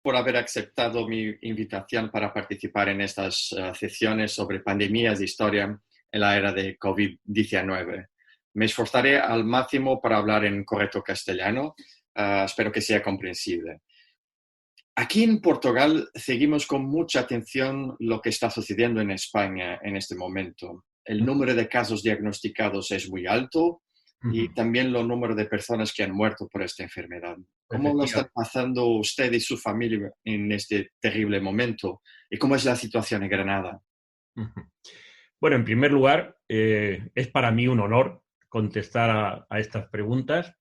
por haber aceptado mi invitación para participar en estas sesiones sobre pandemias de historia en la era de COVID-19. Me esforzaré al máximo para hablar en correcto castellano. Espero que sea comprensible. Aquí en Portugal seguimos con mucha atención lo que está sucediendo en España en este momento. El número de casos diagnosticados es muy alto y también el número de personas que han muerto por esta enfermedad. ¿Cómo lo están Efectivamente. pasando usted y su familia en este terrible momento? ¿Y cómo es la situación en Granada? Ujú. Bueno, en primer lugar, es para mí un honor contestar a estas preguntas.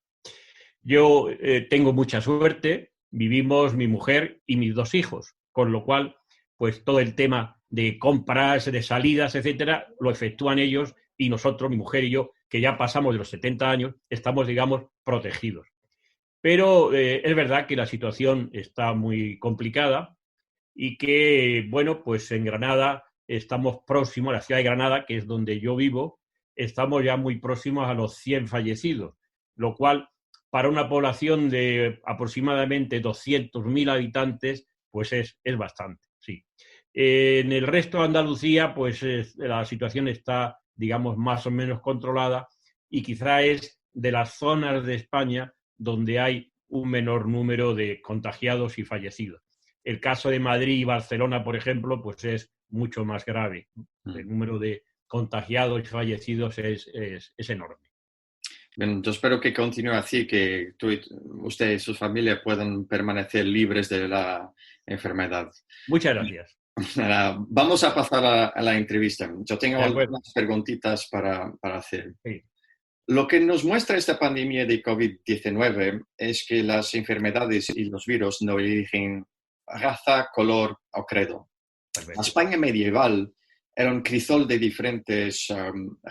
Yo tengo mucha suerte, vivimos mi mujer y mis dos hijos, con lo cual, pues todo el tema de compras, de salidas, etcétera, lo efectúan ellos y nosotros, mi mujer y yo, que ya pasamos de los 70 años, estamos, digamos, protegidos. Pero es verdad que la situación está muy complicada y que, bueno, pues en Granada estamos próximos, la ciudad de Granada, que es donde yo vivo, estamos ya muy próximos a los 100 fallecidos, lo cual para una población de aproximadamente 200.000 habitantes, pues es bastante, sí. En el resto de Andalucía, pues la situación está, digamos, más o menos controlada y quizá es de las zonas de España donde hay un menor número de contagiados y fallecidos. El caso de Madrid y Barcelona, por ejemplo, pues es mucho más grave. El Mm. número de contagiados y fallecidos es enorme. Bien, yo espero que continúe así, que usted y su familia puedan permanecer libres de la enfermedad. Muchas gracias. Vamos a pasar a la entrevista. Yo tengo De acuerdo. algunas preguntitas para hacer. Sí. Lo que nos muestra esta pandemia de COVID-19 es que las enfermedades y los virus no eligen raza, color o credo. La Perfecto. España medieval era un crisol de diferentes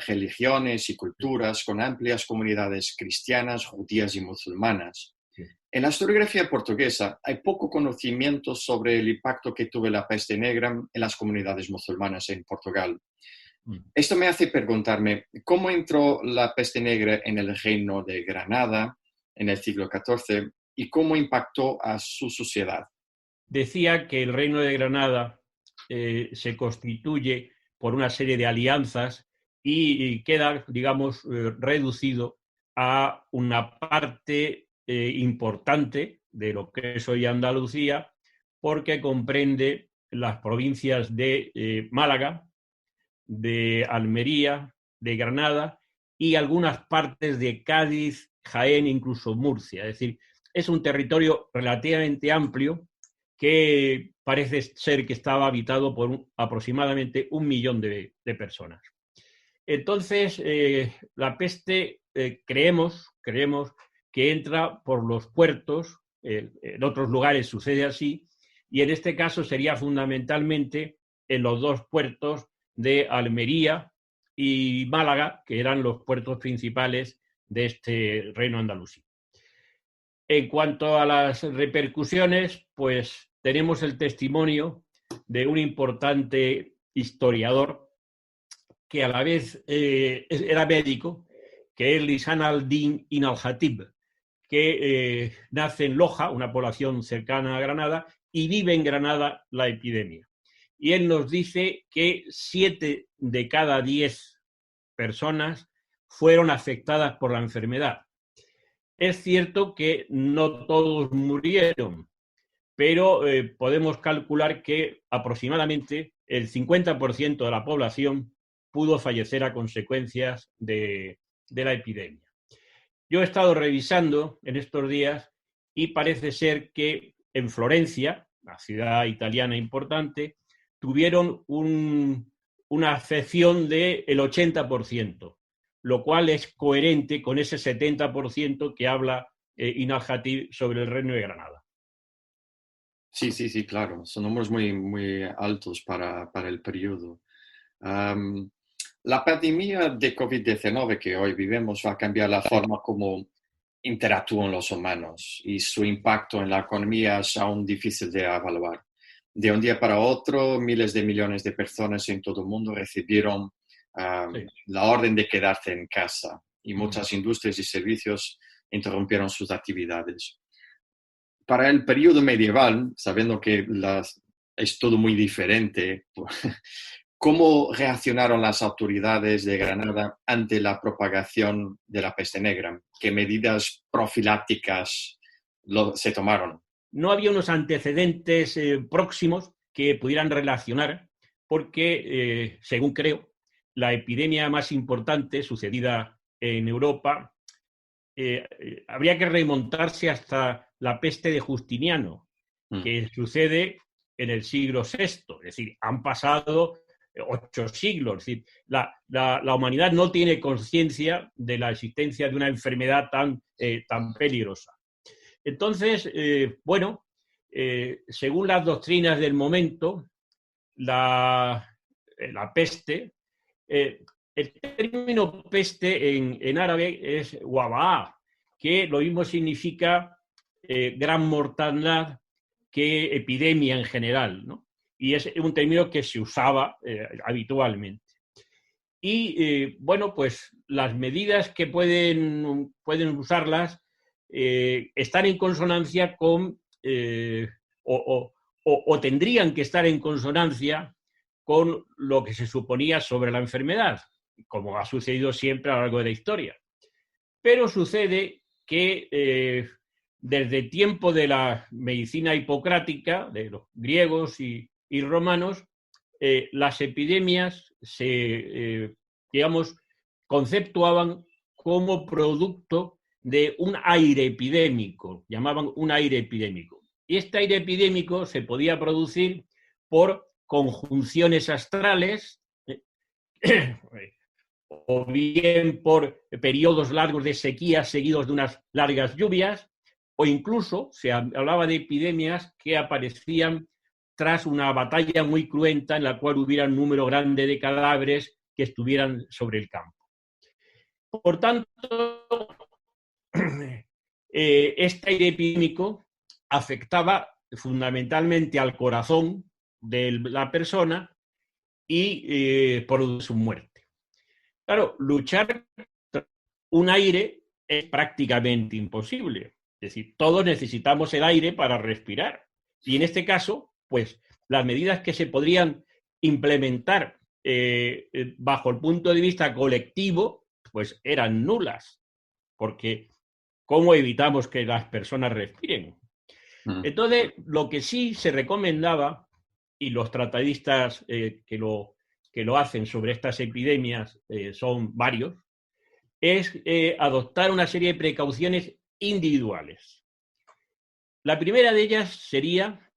religiones y Sí, culturas con amplias comunidades cristianas, judías y musulmanas. sí. En la historiografía portuguesa hay poco conocimiento sobre el impacto que tuvo la peste negra en las comunidades musulmanas en Portugal. Mm. Esto me hace preguntarme cómo entró la peste negra en el reino de Granada en el siglo XIV y cómo impactó a su sociedad. Decía que el Reino de Granada se constituye por una serie de alianzas y queda, digamos, reducido a una parte importante de lo que es hoy Andalucía, porque comprende las provincias de Málaga, de Almería, de Granada y algunas partes de Cádiz, Jaén, incluso Murcia. Es decir, es un territorio relativamente amplio que parece ser que estaba habitado por aproximadamente 1 millón de personas. Entonces, la peste creemos que entra por los puertos, en otros lugares sucede así, y en este caso sería fundamentalmente en los dos puertos de Almería y Málaga, que eran los puertos principales de este reino andalusí. En cuanto a las repercusiones, pues tenemos el testimonio de un importante historiador que a la vez era médico, que es Lisan al-Din Ibn al-Hatib, que nace en Loja, una población cercana a Granada, y vive en Granada la epidemia. Y él nos dice que 7 de cada 10 personas fueron afectadas por la enfermedad. Es cierto que no todos murieron, pero podemos calcular que aproximadamente el 50% de la población pudo fallecer a consecuencias de la epidemia. Yo he estado revisando en estos días y parece ser que en Florencia, la ciudad italiana importante, tuvieron una afección del 80%, lo cual es coherente con ese 70% que habla Inal-Hatib sobre el Reino de Granada. Sí, sí, sí, claro. Son números muy, muy altos para el periodo. Um, la pandemia de COVID-19 que hoy vivimos va a cambiar la forma como interactúan los humanos y su impacto en la economía es aún difícil de evaluar. De un día para otro, miles de millones de personas en todo el mundo recibieron Sí. la orden de quedarse en casa y Uh -huh. muchas industrias y servicios interrumpieron sus actividades. para el periodo medieval, sabiendo que es todo muy diferente, ¿cómo reaccionaron las autoridades de Granada ante la propagación de la peste negra? ¿Qué medidas profilácticas se tomaron? No había unos antecedentes próximos que pudieran relacionar, porque, según creo, la epidemia más importante sucedida en Europa habría que remontarse hasta la peste de Justiniano, que sucede en el siglo VI. Es decir, han pasado 8 siglos. Es decir, la humanidad no tiene conciencia de la existencia de una enfermedad tan peligrosa. Entonces, según las doctrinas del momento, la peste, el término peste en árabe es wabaa, que lo mismo significa gran mortandad que epidemia en general, ¿no? Y es un término que se usaba habitualmente. Y pues las medidas que pueden usarlas están en consonancia con, o tendrían que estar en consonancia con lo que se suponía sobre la enfermedad, como ha sucedido siempre a lo largo de la historia. Pero sucede que desde el tiempo de la medicina hipocrática, de los griegos y romanos, las epidemias se, conceptuaban como producto de un aire epidémico, llamaban un aire epidémico. Y este aire epidémico se podía producir por conjunciones astrales, o bien por periodos largos de sequía seguidos de unas largas lluvias, o incluso se hablaba de epidemias que aparecían tras una batalla muy cruenta en la cual hubiera un número grande de cadáveres que estuvieran sobre el campo. Por tanto, este aire epidémico afectaba fundamentalmente al corazón de la persona y produce su muerte. Claro, luchar contra un aire es prácticamente imposible. Es decir, todos necesitamos el aire para respirar. Y en este caso, pues las medidas que se podrían implementar bajo el punto de vista colectivo, pues eran nulas. Porque ¿cómo evitamos que las personas respiren? Entonces, lo que sí se recomendaba, y los tratadistas que lo hacen sobre estas epidemias son varios, es adoptar una serie de precauciones individuales. La primera de ellas sería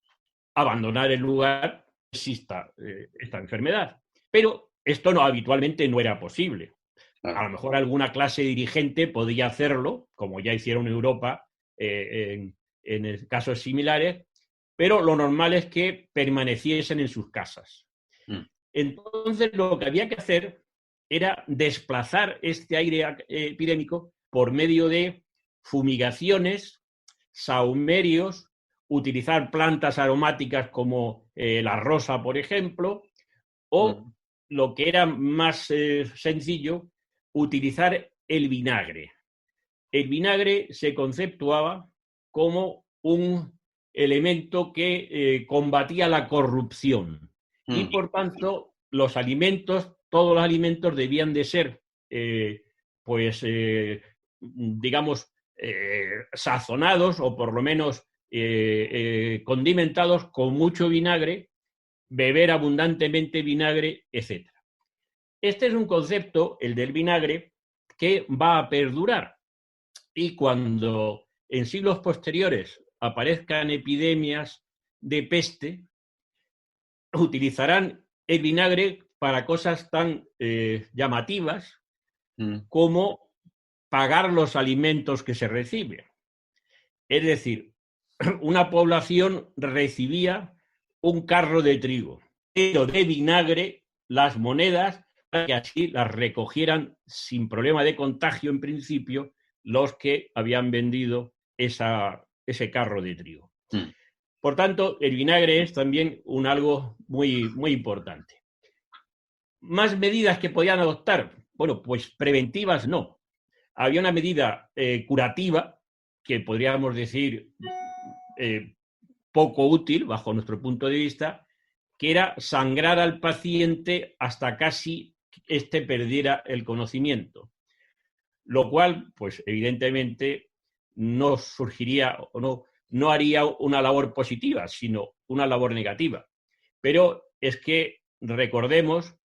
abandonar el lugar que exista esta enfermedad. Pero esto habitualmente no era posible. A lo mejor alguna clase dirigente podía hacerlo, como ya hicieron en Europa en casos similares, pero lo normal es que permaneciesen en sus casas. Entonces, lo que había que hacer era desplazar este aire epidémico por medio de fumigaciones, sahumerios, utilizar plantas aromáticas como la rosa, por ejemplo, o lo que era más sencillo, utilizar el vinagre. El vinagre se conceptuaba como un elemento que combatía la corrupción y, por tanto, los alimentos, todos los alimentos debían de ser, sazonados o por lo menos condimentados con mucho vinagre, beber abundantemente vinagre, etc. Este es un concepto, el del vinagre, que va a perdurar. Y cuando en siglos posteriores aparezcan epidemias de peste, utilizarán el vinagre para cosas tan llamativas como pagar los alimentos que se reciben. Es decir, una población recibía un carro de trigo, pero de vinagre las monedas para que así las recogieran sin problema de contagio en principio los que habían vendido ese carro de trigo. Por tanto, el vinagre es también algo muy, muy importante. ¿Más medidas que podían adoptar? Bueno, pues preventivas no. Había una medida curativa, que podríamos decir poco útil, bajo nuestro punto de vista, que era sangrar al paciente hasta casi éste perdiera el conocimiento. Lo cual, pues evidentemente, no surgiría o no haría una labor positiva, sino una labor negativa. Pero es que recordemos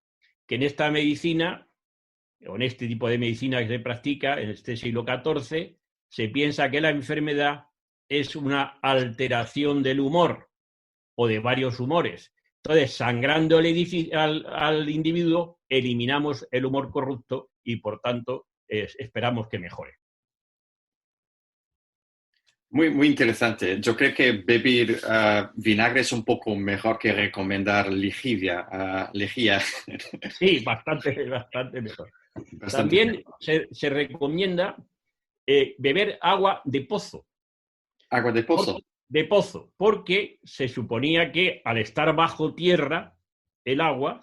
que en esta medicina, o en este tipo de medicina que se practica en este siglo XIV, se piensa que la enfermedad es una alteración del humor o de varios humores. Entonces, sangrando al individuo, eliminamos el humor corrupto y, por tanto, esperamos que mejore. Muy, muy interesante. Yo creo que beber vinagre es un poco mejor que recomendar lejía. Sí, bastante mejor. Bastante También mejor. se recomienda beber agua de pozo. Agua de pozo. Porque se suponía que al estar bajo tierra, el agua,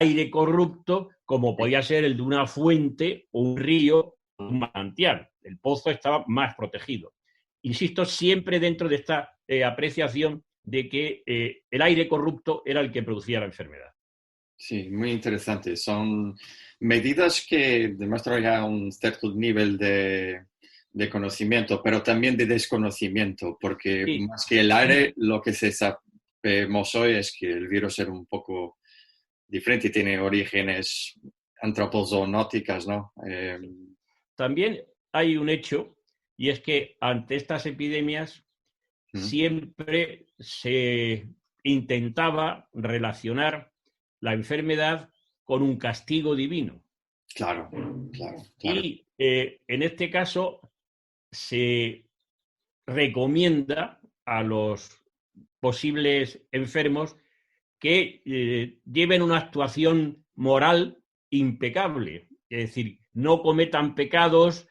aire corrupto, como podía ser el de una fuente, o un río, o un manantial. El pozo estaba más protegido. Insisto, siempre dentro de esta apreciación de que el aire corrupto era el que producía la enfermedad. Sí, muy interesante. Son medidas que demuestran ya un cierto nivel de conocimiento, pero también de desconocimiento, porque Sí. más que el aire, lo que se sabemos hoy es que el virus era un poco diferente y tiene orígenes antropozoonóticas, ¿no? También hay un hecho, y es que ante estas epidemias siempre se intentaba relacionar la enfermedad con un castigo divino. Claro, claro, claro. Y en este caso se recomienda a los posibles enfermos que lleven una actuación moral impecable, es decir, no cometan pecados,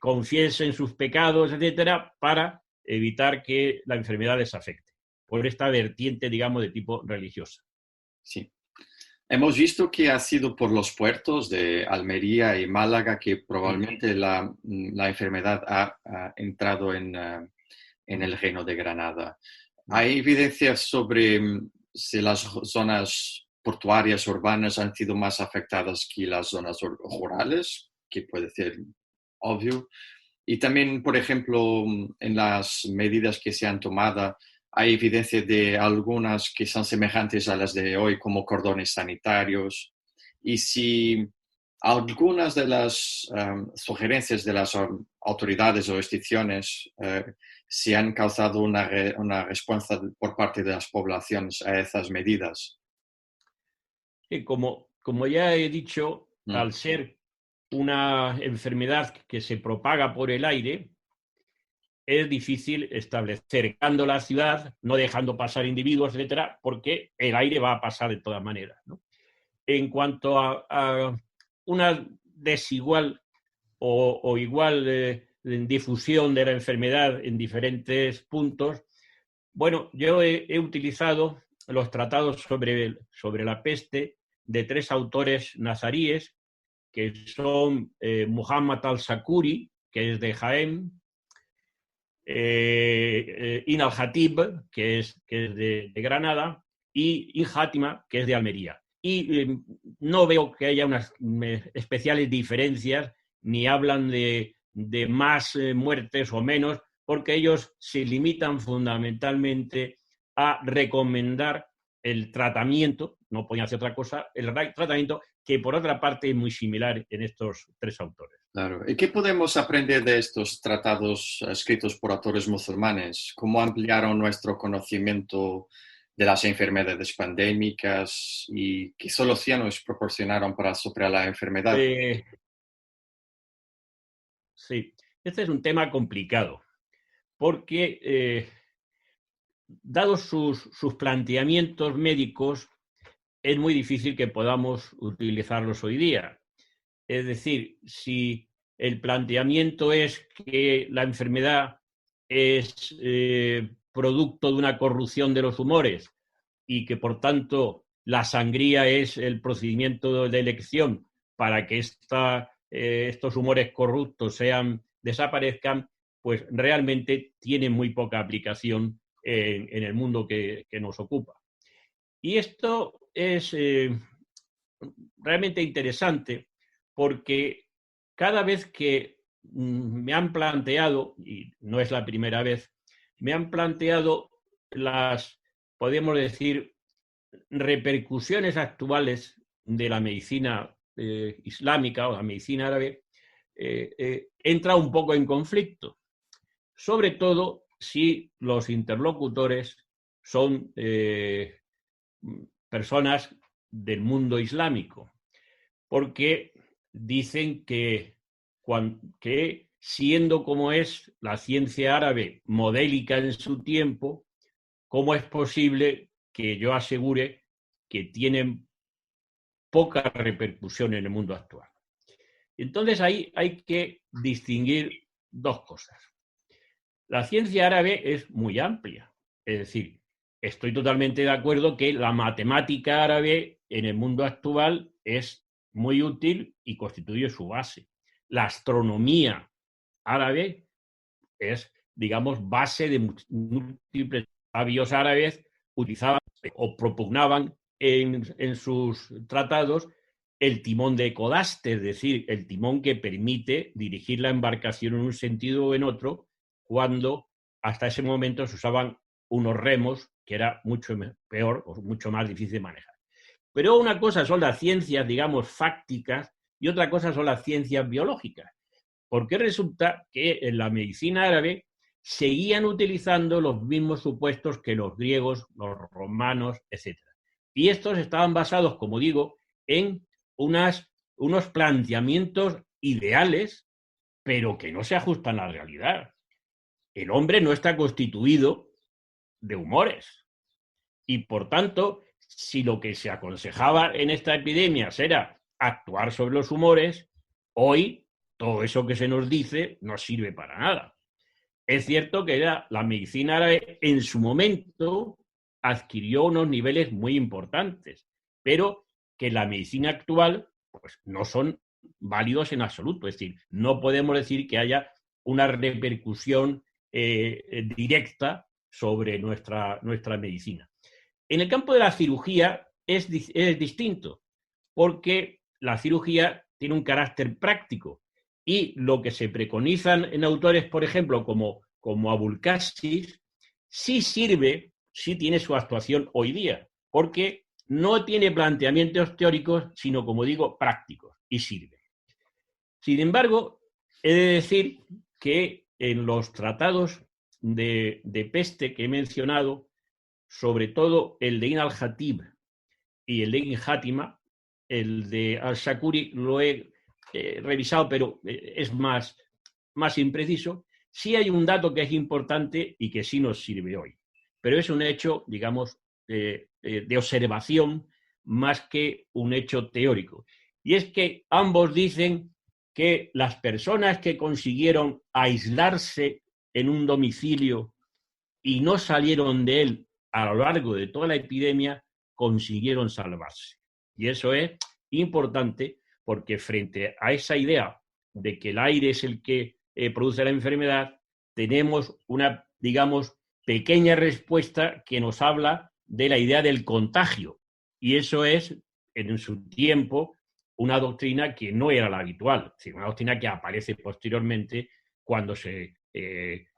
confiesen sus pecados, etcétera, para evitar que la enfermedad les afecte, por esta vertiente, digamos, de tipo religiosa. Sí. Hemos visto que ha sido por los puertos de Almería y Málaga que probablemente la enfermedad ha entrado en el Reino de Granada. ¿Hay evidencias sobre si las zonas portuarias urbanas han sido más afectadas que las zonas rurales? Que puede ser obvio. Y también, por ejemplo, en las medidas que se han tomado, hay evidencia de algunas que son semejantes a las de hoy, como cordones sanitarios. Y si algunas de las sugerencias de las autoridades o instituciones si han causado una respuesta por parte de las poblaciones a esas medidas. Como ya he dicho, al ser una enfermedad que se propaga por el aire, es difícil establecer, cercando la ciudad, no dejando pasar individuos, etcétera, porque el aire va a pasar de todas maneras, ¿no? En cuanto a una desigual o igual difusión de la enfermedad en diferentes puntos, bueno, yo he utilizado los tratados sobre la peste de 3 autores nazaríes, que son Muhammad al-Sakuri, que es de Jaén, In al-Hatib, que es de Granada, y In Játima, que es de Almería. Y no veo que haya unas especiales diferencias, ni hablan de más muertes o menos, porque ellos se limitan fundamentalmente a recomendar el tratamiento, no podían hacer otra cosa, el tratamiento que por otra parte es muy similar en estos 3 autores. Claro. ¿Y qué podemos aprender de estos tratados escritos por autores musulmanes? ¿Cómo ampliaron nuestro conocimiento de las enfermedades pandémicas y qué soluciones proporcionaron para superar la enfermedad? Sí, este es un tema complicado, porque dados sus planteamientos médicos, es muy difícil que podamos utilizarlos hoy día. Es decir, si el planteamiento es que la enfermedad es producto de una corrupción de los humores y que, por tanto, la sangría es el procedimiento de elección para que estos humores corruptos desaparezcan, pues realmente tiene muy poca aplicación en el mundo que nos ocupa. Y esto es realmente interesante porque cada vez que me han planteado, y no es la primera vez, me han planteado las, podemos decir, repercusiones actuales de la medicina islámica o la medicina árabe, entra un poco en conflicto, sobre todo si los interlocutores son personas del mundo islámico, porque dicen que siendo como es la ciencia árabe modélica en su tiempo, ¿cómo es posible que yo asegure que tienen poca repercusión en el mundo actual? Entonces ahí hay que distinguir dos cosas. La ciencia árabe es muy amplia, es decir, estoy totalmente de acuerdo que la matemática árabe en el mundo actual es muy útil y constituye su base. La astronomía árabe es, digamos, base de múltiples sabios árabes utilizaban o propugnaban en sus tratados el timón de Kodaste, es decir, el timón que permite dirigir la embarcación en un sentido o en otro, cuando hasta ese momento se usaban unos remos que era mucho peor o mucho más difícil de manejar. Pero una cosa son las ciencias, digamos, fácticas y otra cosa son las ciencias biológicas, porque resulta que en la medicina árabe seguían utilizando los mismos supuestos que los griegos, los romanos, etc. Y estos estaban basados, como digo, en unos planteamientos ideales, pero que no se ajustan a la realidad. El hombre no está constituido de humores. Y por tanto, si lo que se aconsejaba en esta epidemia era actuar sobre los humores, hoy todo eso que se nos dice no sirve para nada. Es cierto que la medicina árabe en su momento adquirió unos niveles muy importantes, pero que la medicina actual pues, no son válidos en absoluto. Es decir, no podemos decir que haya una repercusión directa sobre nuestra medicina. En el campo de la cirugía es distinto, porque la cirugía tiene un carácter práctico y lo que se preconizan en autores, por ejemplo, como Abulcasis, sí sirve, sí tiene su actuación hoy día, porque no tiene planteamientos teóricos, sino, como digo, prácticos, y sirve. Sin embargo, he de decir que en los tratados de peste que he mencionado, sobre todo el de Ibn al-Hatib y el de Ibn Játima, el de al-Shakuri lo he revisado, pero es más impreciso. Sí hay un dato que es importante y que sí nos sirve hoy, pero es un hecho, digamos, de observación más que un hecho teórico. Y es que ambos dicen que las personas que consiguieron aislarse en un domicilio y no salieron de él a lo largo de toda la epidemia, consiguieron salvarse. Y eso es importante porque frente a esa idea de que el aire es el que produce la enfermedad, tenemos una, digamos, pequeña respuesta que nos habla de la idea del contagio. Y eso es, en su tiempo, una doctrina que no era la habitual, es decir, una doctrina que aparece posteriormente cuando se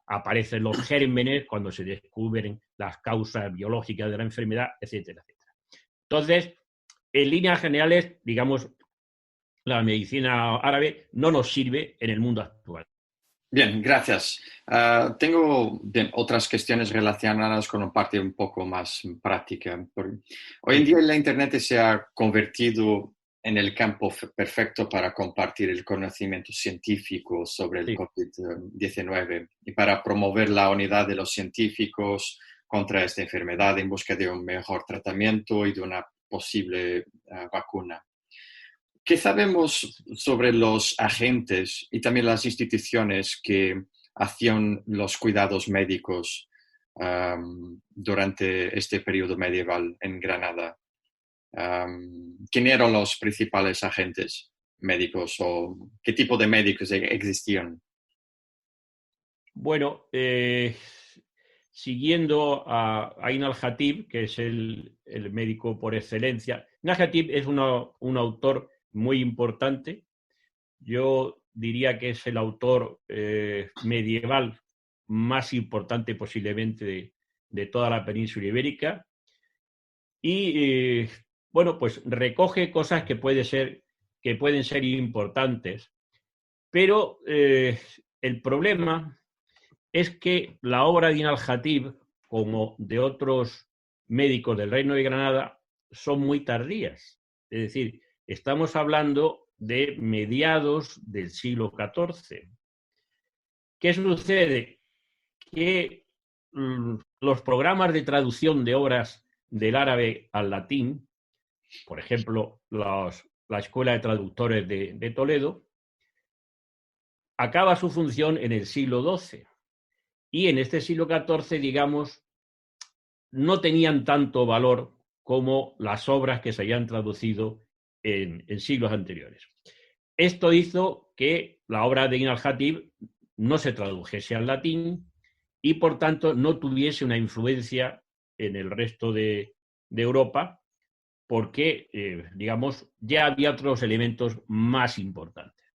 aparecen los gérmenes, cuando se descubren las causas biológicas de la enfermedad, etcétera, etcétera. Entonces, en líneas generales, digamos, la medicina árabe no nos sirve en el mundo actual. Bien, gracias. Tengo otras cuestiones relacionadas con una parte un poco más práctica. Hoy en día la Internet se ha convertido en el campo perfecto para compartir el conocimiento científico sobre el COVID-19 y para promover la unidad de los científicos contra esta enfermedad en busca de un mejor tratamiento y de una posible vacuna. ¿Qué sabemos sobre los agentes y también las instituciones que hacían los cuidados médicos durante este periodo medieval en Granada? ¿Quién eran los principales agentes médicos o qué tipo de médicos existían? Bueno, siguiendo a Ain al-Khatib, que es el médico por excelencia. Ain al-Khatib es un autor muy importante. Yo diría que es el autor medieval más importante posiblemente de toda la península ibérica. Y bueno, pues recoge cosas que pueden ser importantes. Pero el problema es que la obra de Ibn al-Jatib, como de otros médicos del Reino de Granada, son muy tardías. Es decir, estamos hablando de mediados del siglo XIV. ¿Qué sucede? Que los programas de traducción de obras del árabe al latín, por ejemplo, la Escuela de Traductores de Toledo, acaba su función en el siglo XII. Y en este siglo XIV, digamos, no tenían tanto valor como las obras que se habían traducido en siglos anteriores. Esto hizo que la obra de Ibn al-Jatib no se tradujese al latín y, por tanto, no tuviese una influencia en el resto de Europa, porque, digamos, ya había otros elementos más importantes.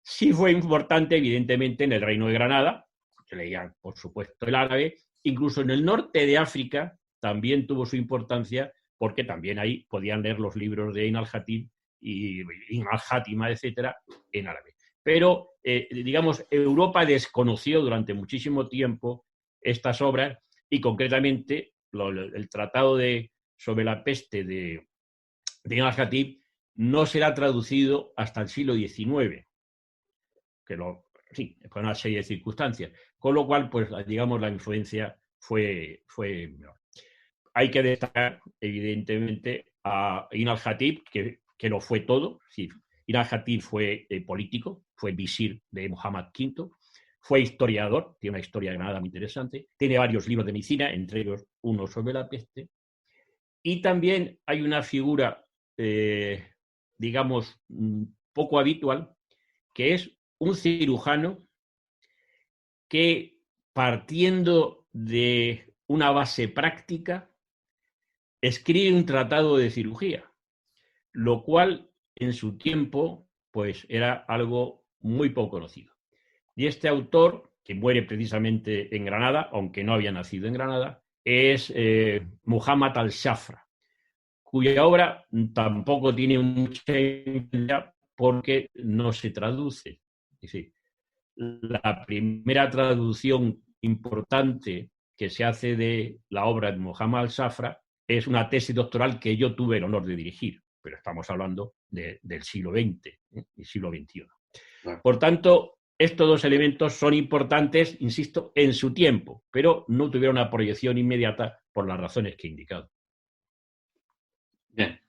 Sí fue importante, evidentemente, en el Reino de Granada, que leían, por supuesto, el árabe. Incluso en el norte de África también tuvo su importancia, porque también ahí podían leer los libros de Ibn al-Jatib y Ibn al-Játima, etcétera, en árabe. Pero, digamos, Europa desconoció durante muchísimo tiempo estas obras y, concretamente, el tratado sobre la peste de Ibn al-Jatib no será traducido hasta el siglo XIX, sí, por una serie de circunstancias. Con lo cual, pues, digamos, la influencia fue menor. Hay que destacar, evidentemente, a Ibn al-Jatib, que lo fue todo. Sí, Ibn al-Jatib fue político, fue visir de Muhammad V, fue historiador, tiene una historia de Granada muy interesante, tiene varios libros de medicina, entre ellos uno sobre la peste. Y también hay una figura, digamos, poco habitual, que es un cirujano que, partiendo de una base práctica, escribe un tratado de cirugía, lo cual en su tiempo pues era algo muy poco conocido. Y este autor, que muere precisamente en Granada, aunque no había nacido en Granada, es Muhammad al-Shafra, cuya obra tampoco tiene mucha importancia porque no se traduce. Es decir, la primera traducción importante que se hace de la obra de Muhammad al-Shafra es una tesis doctoral que yo tuve el honor de dirigir, pero estamos hablando del siglo XX, del siglo XXI. Claro. Por tanto, estos dos elementos son importantes, insisto, en su tiempo, pero no tuvieron una proyección inmediata por las razones que he indicado. Bien.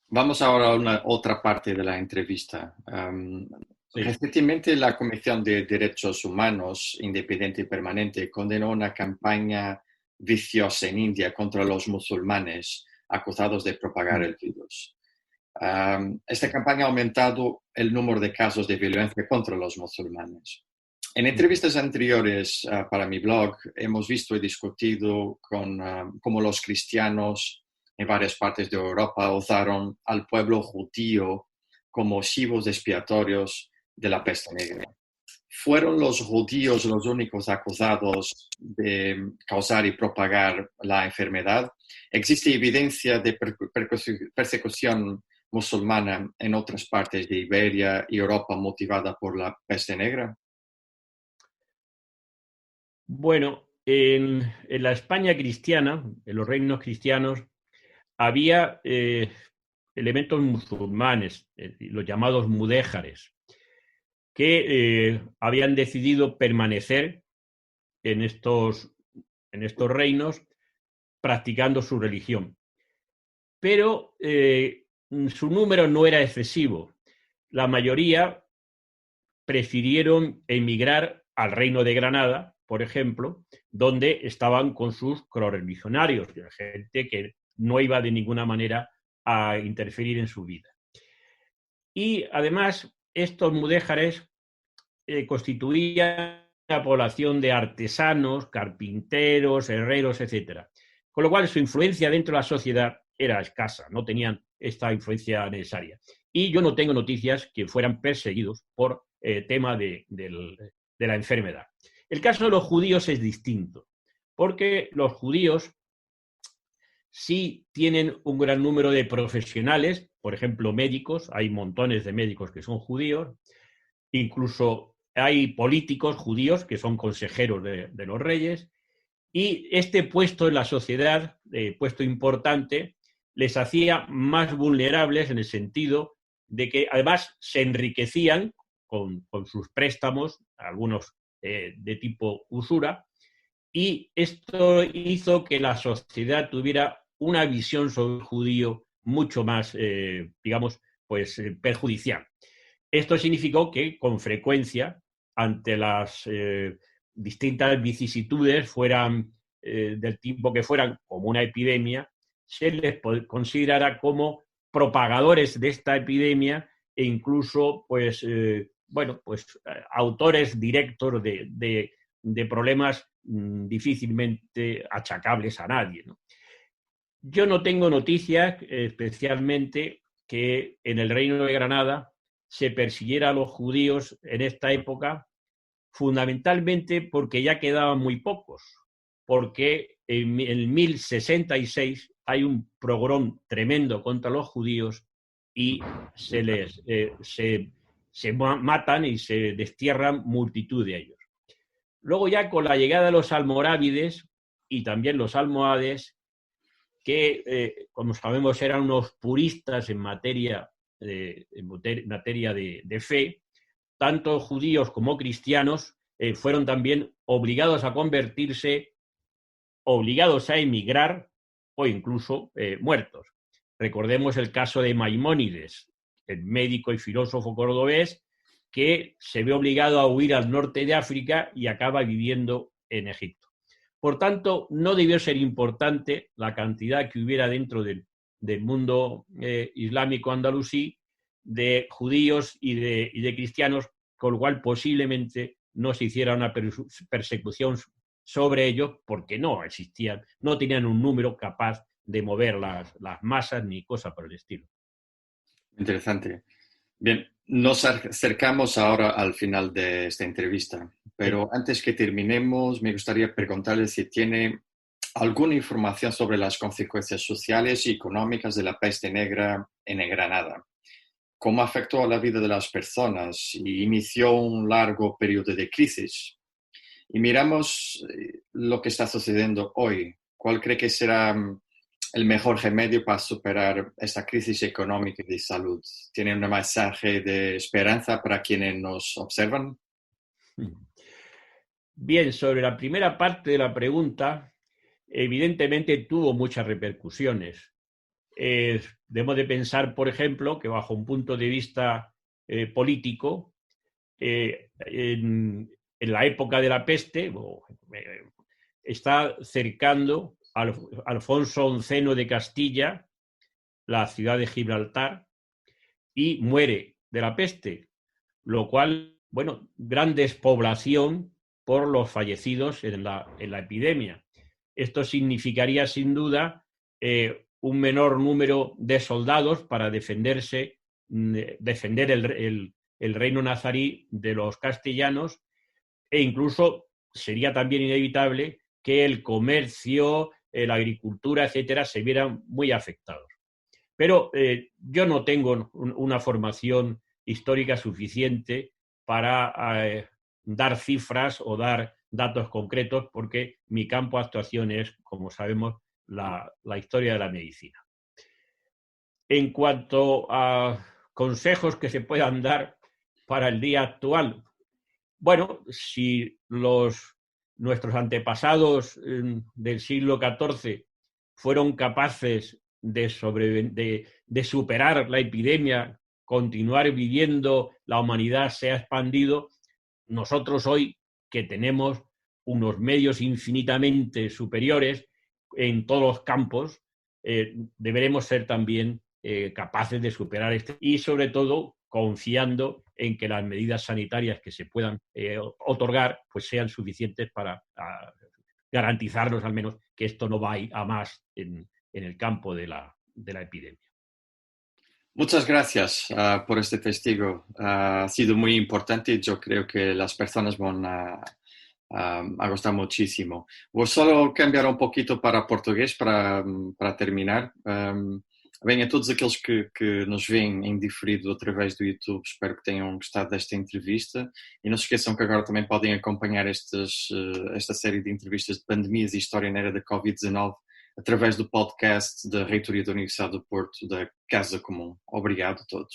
Vamos ahora a una otra parte de la entrevista. Sí. Recientemente la Comisión de Derechos Humanos Independiente y Permanente condenó una campaña viciosa en India contra los musulmanes acusados de propagar el virus. Esta campaña ha aumentado el número de casos de violencia contra los musulmanes. En entrevistas anteriores para mi blog hemos visto y discutido cómo los cristianos en varias partes de Europa usaron al pueblo judío como chivos expiatorios de la peste negra. ¿Fueron los judíos los únicos acusados de causar y propagar la enfermedad? ¿Existe evidencia de persecución musulmana en otras partes de Iberia y Europa motivada por la peste negra? Bueno, en la España cristiana, en los reinos cristianos, había elementos musulmanes, los llamados mudéjares, que habían decidido permanecer en estos reinos practicando su religión. Pero su número no era excesivo. La mayoría prefirieron emigrar al Reino de Granada, por ejemplo, donde estaban con sus correligionarios, gente que no iba de ninguna manera a interferir en su vida. Y además, estos mudéjares constituía una población de artesanos, carpinteros, herreros, etc. Con lo cual su influencia dentro de la sociedad era escasa, no tenían esta influencia necesaria. Y yo no tengo noticias que fueran perseguidos por tema de la enfermedad. El caso de los judíos es distinto, porque los judíos sí tienen un gran número de profesionales, por ejemplo, médicos, hay montones de médicos que son judíos, incluso hay políticos judíos que son consejeros de los reyes, y este puesto en la sociedad, puesto importante, les hacía más vulnerables en el sentido de que además se enriquecían con sus préstamos, algunos de tipo usura, y esto hizo que la sociedad tuviera una visión sobre el judío mucho más, digamos, pues perjudicial. Esto significó que con frecuencia, ante las distintas vicisitudes, fueran del tipo que fueran, como una epidemia, se les considerara como propagadores de esta epidemia e incluso, pues, autores directos de problemas difícilmente achacables a nadie, ¿no? Yo no tengo noticias, especialmente, que en el Reino de Granada se persiguiera a los judíos en esta época, fundamentalmente porque ya quedaban muy pocos, porque en el 1066 hay un pogrom tremendo contra los judíos y se matan y se destierran multitud de ellos. Luego ya con la llegada de los almorávides y también los almohades, que como sabemos eran unos puristas en materia de fe, tanto judíos como cristianos fueron también obligados a convertirse, obligados a emigrar o incluso muertos. Recordemos el caso de Maimónides, el médico y filósofo cordobés, que se ve obligado a huir al norte de África y acaba viviendo en Egipto. Por tanto, no debió ser importante la cantidad que hubiera dentro del mundo islámico andalusí de judíos y de cristianos, con lo cual posiblemente no se hiciera una persecución sobre ellos porque no existían, no tenían un número capaz de mover las masas ni cosa por el estilo. Interesante. Bien, nos acercamos ahora al final de esta entrevista, pero antes que terminemos, me gustaría preguntarle si tiene alguna información sobre las consecuencias sociales y económicas de la peste negra en Granada. ¿Cómo afectó a la vida de las personas y inició un largo periodo de crisis? Y miramos lo que está sucediendo hoy. ¿Cuál cree que será el mejor remedio para superar esta crisis económica y de salud? ¿Tiene un mensaje de esperanza para quienes nos observan? Bien, sobre la primera parte de la pregunta, evidentemente tuvo muchas repercusiones. Debemos de pensar, por ejemplo, que bajo un punto de vista político, en la época de la peste, está cercando a Alfonso XI de Castilla, la ciudad de Gibraltar, y muere de la peste, lo cual, bueno, gran despoblación por los fallecidos en la epidemia. Esto significaría, sin duda, un menor número de soldados para defender el reino nazarí de los castellanos, e incluso sería también inevitable que el comercio, la agricultura, etcétera, se vieran muy afectados. Pero yo no tengo una formación histórica suficiente para dar cifras o dar datos concretos, porque mi campo de actuación es, como sabemos, la historia de la medicina. En cuanto a consejos que se puedan dar para el día actual, bueno, si nuestros antepasados del siglo XIV fueron capaces de superar la epidemia, continuar viviendo, la humanidad se ha expandido, nosotros hoy, que tenemos unos medios infinitamente superiores en todos los campos, deberemos ser también capaces de superar esto. Y sobre todo, confiando en que las medidas sanitarias que se puedan otorgar pues sean suficientes para garantizarnos al menos que esto no va a más en el campo de la epidemia. Muchas gracias por este testigo. Ha sido muy importante y yo creo que las personas van a gostar muchísimo. Vou só cambiar um pouquinho para português para terminar. Bem, a todos aqueles que nos veem em diferido através do YouTube, espero que tenham gostado desta entrevista e não se esqueçam que agora também podem acompanhar esta série de entrevistas de pandemias e história na era da Covid-19 através do podcast da Reitoria da Universidade do Porto, da Casa Comum. Obrigado a todos.